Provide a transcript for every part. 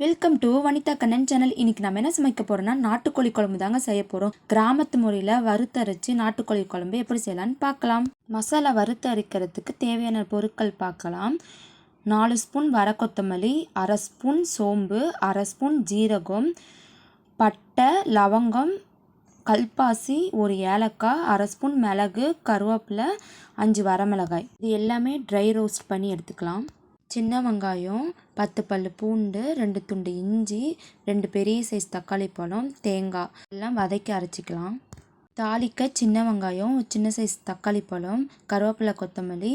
Welcome to Vanitha Kannan channel. இன்னைக்கு நம்ம என்ன சமைக்க போறோம்னா நாட்டுக்கோழி குழம்பு தாங்க செய்ய போகிறோம். கிராமத்து முறையில் வறுத்தரைச்சி நாட்டுக்கோழி குழம்பு எப்படி செய்யலான்னு பார்க்கலாம். மசாலா வறுத்து அரைக்கிறதுக்கு தேவையான பொருட்கள் பார்க்கலாம். 4 ஸ்பூன் வர கொத்தமல்லி, அரை ஸ்பூன் சோம்பு, அரை ஸ்பூன் ஜீரகம், பட்டை, லவங்கம், கல்பாசி, ஒரு ஏலக்காய், அரை ஸ்பூன் மிளகு, கருவேப்பிலை, 5 வரமிளகாய். இது எல்லாமே ட்ரை ரோஸ்ட் பண்ணி எடுத்துக்கலாம். சின்ன வெங்காயம், 10 பல் பூண்டு, 2 துண்டு இஞ்சி, 2 பெரிய சைஸ் தக்காளி பழம், தேங்காய் எல்லாம் வதக்கி அரைச்சிக்கலாம். தாளிக்க சின்ன வெங்காயம், சின்ன சைஸ் தக்காளி பழம், கருவேப்பிலை, கொத்தமல்லி,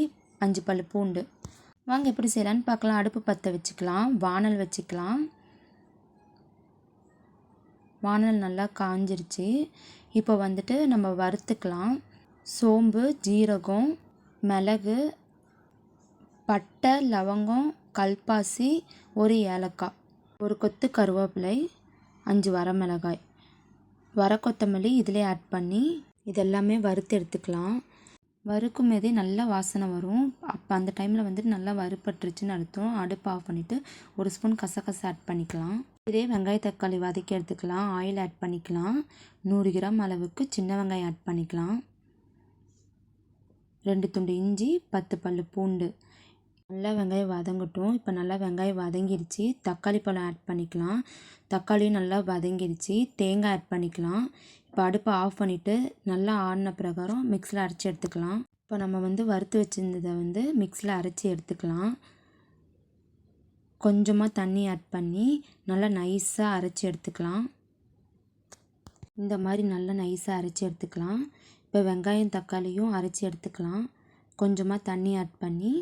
5 பல் பூண்டு. வாங்க எப்படி செய்யலான்னு பார்க்கலாம். அடுப்பு பற்ற வச்சுக்கலாம். வானல் வச்சுக்கலாம். வானல் நல்லா காஞ்சிருச்சு. இப்போ வந்துட்டு நம்ம வறுத்துக்கலாம். சோம்பு, ஜீரகம், மிளகு, பட்டை, லவங்கம், கல்பாசி, ஒரு ஏலக்காய், ஒரு கொத்து கருவேப்பிலை, 5 வரமிளகாய், வர கொத்தமல்லி இதிலே ஆட் பண்ணி இதெல்லாமே வறுத்து எடுத்துக்கலாம். வறுக்கும் போதே நல்லா வாசனை வரும். அப்போ அந்த டைமில் வந்துட்டு நல்லா வறுப்பட்டுருச்சுன்னு அர்த்தம். அடுப்பு ஆஃப் பண்ணிவிட்டு ஒரு ஸ்பூன் கசகசை ஆட் பண்ணிக்கலாம். இதே வெங்காய தக்காளி வதக்கி எடுத்துக்கலாம். ஆயில் ஆட் பண்ணிக்கலாம். 100 கிராம் அளவுக்கு சின்ன வெங்காயம் ஆட் பண்ணிக்கலாம். 2 துண்டு இஞ்சி, 10 பல் பூண்டு. நல்லா வெங்காயம் வதங்கட்டும். இப்போ நல்லா வெங்காயம் வதங்கிருச்சு. தக்காளி பழம் ஆட் பண்ணிக்கலாம். தக்காளியும் நல்லா வதங்கிருச்சு. தேங்காய் ஆட் பண்ணிக்கலாம். இப்போ அடுப்பை ஆஃப் பண்ணிவிட்டு நல்லா ஆடின பிரகாரம் மிக்ஸியில் அரைச்சி எடுத்துக்கலாம். இப்போ நம்ம வறுத்து வச்சுருந்ததை மிக்ஸியில் அரைச்சி எடுத்துக்கலாம். கொஞ்சமாக தண்ணி ஆட் பண்ணி நல்லா நைஸாக அரைச்சி எடுத்துக்கலாம். இந்த மாதிரி நல்லா நைஸாக அரைச்சி எடுத்துக்கலாம். இப்போ வெங்காயம் தக்காளியும் அரைச்சி எடுத்துக்கலாம். கொஞ்சமாக தண்ணி ஆட் பண்ணி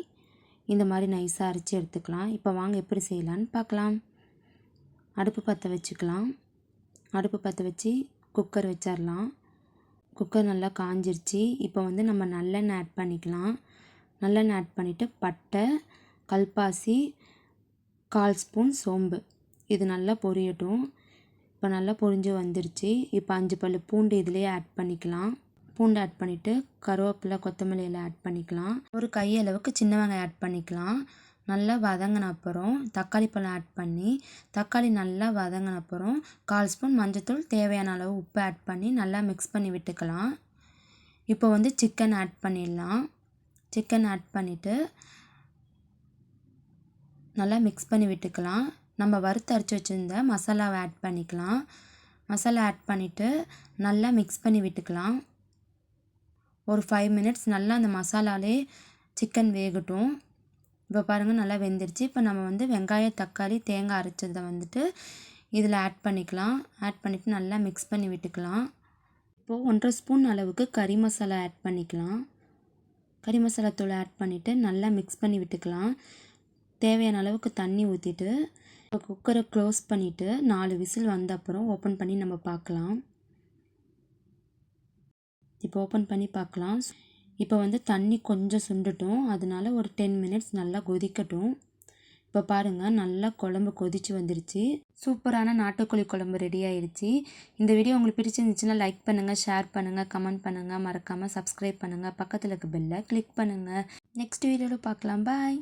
இந்த மாதிரி நைஸாக அரைச்சி எடுத்துக்கலாம். இப்போ வாங்க எப்படி செய்யலான்னு பார்க்கலாம். அடுப்பு பற்ற வச்சுக்கலாம். அடுப்பு பற்ற வச்சு குக்கர் வச்சிடலாம். குக்கர் நல்லா காஞ்சிருச்சு. இப்போ நம்ம நல்லெண்ணெய் ஆட் பண்ணிக்கலாம். நல்லெண்ணெய் ஆட் பண்ணிவிட்டு பட்டை, கல்பாசி, 1/4 ஸ்பூன் சோம்பு இது நல்லா பொரியட்டும். இப்போ நல்லா பொரிஞ்சு வந்துருச்சு. இப்போ 5 பல் பூண்டு இதிலேயே ஆட் பண்ணிக்கலாம். பூண்டு ஆட் பண்ணிவிட்டு கருவேப்பிலை, கொத்தமல்லி எல்லாம் ஆட் பண்ணிக்கலாம். ஒரு கையளவுக்கு சின்ன வெங்காயம் ஆட் பண்ணிக்கலாம். நல்லா வதங்கின அப்புறம் தக்காளி பழம் ஆட் பண்ணி தக்காளி நல்லா வதங்கின அப்புறம் 1/4 ஸ்பூன் மஞ்சள்தூள், தேவையான அளவு உப்பு ஆட் பண்ணி நல்லா மிக்ஸ் பண்ணி விட்டுக்கலாம். இப்போ சிக்கன் ஆட் பண்ணிடலாம். சிக்கன் ஆட் பண்ணிவிட்டு நல்லா மிக்ஸ் பண்ணி விட்டுக்கலாம். நம்ம வறுத்து அரைச்சி வச்சுருந்த மசாலாவை ஆட் பண்ணிக்கலாம். மசாலா ஆட் பண்ணிவிட்டு நல்லா மிக்ஸ் பண்ணி விட்டுக்கலாம். ஒரு 5 மினிட்ஸ் நல்லா அந்த மசாலாலே சிக்கன் வேகட்டும். இப்போ பாருங்கள் நல்லா வெந்துருச்சு. இப்போ நம்ம வெங்காயம், தக்காளி, தேங்காய் அரைச்சதை இதில் ஆட் பண்ணிக்கலாம். ஆட் பண்ணிவிட்டு நல்லா மிக்ஸ் பண்ணி விட்டுக்கலாம். இப்போது 1/2 ஸ்பூன் அளவுக்கு கறி மசாலா ஆட் பண்ணிக்கலாம். கறி மசாலா தூள் ஆட் பண்ணிவிட்டு நல்லா மிக்ஸ் பண்ணி விட்டுக்கலாம். தேவையான அளவுக்கு தண்ணி ஊற்றிட்டு இப்போ குக்கரை க்ளோஸ் பண்ணிவிட்டு 4 விசில் வந்த அப்புறம் ஓப்பன் பண்ணி நம்ம பார்க்கலாம். இப்போ ஓப்பன் பண்ணி பார்க்கலாம். இப்போ தண்ணி கொஞ்சம் சுண்டட்டும். அதனால ஒரு 10 மினிட்ஸ் நல்லா கொதிக்கட்டும். இப்போ பாருங்கள் நல்லா குழம்பு கொதிச்சு வந்துருச்சு. சூப்பரான நாட்டுக்கோழி குழம்பு ரெடி ஆயிடுச்சு. இந்த வீடியோ உங்களுக்கு பிடிச்சிருந்துச்சுன்னா லைக் பண்ணுங்கள், ஷேர் பண்ணுங்கள், கமெண்ட் பண்ணுங்கள், மறக்காமல் சப்ஸ்கிரைப் பண்ணுங்கள், பக்கத்தில் இருக்க பெல்லை கிளிக் பண்ணுங்கள். நெக்ஸ்ட் வீடியோவில் பார்க்கலாம். பாய்.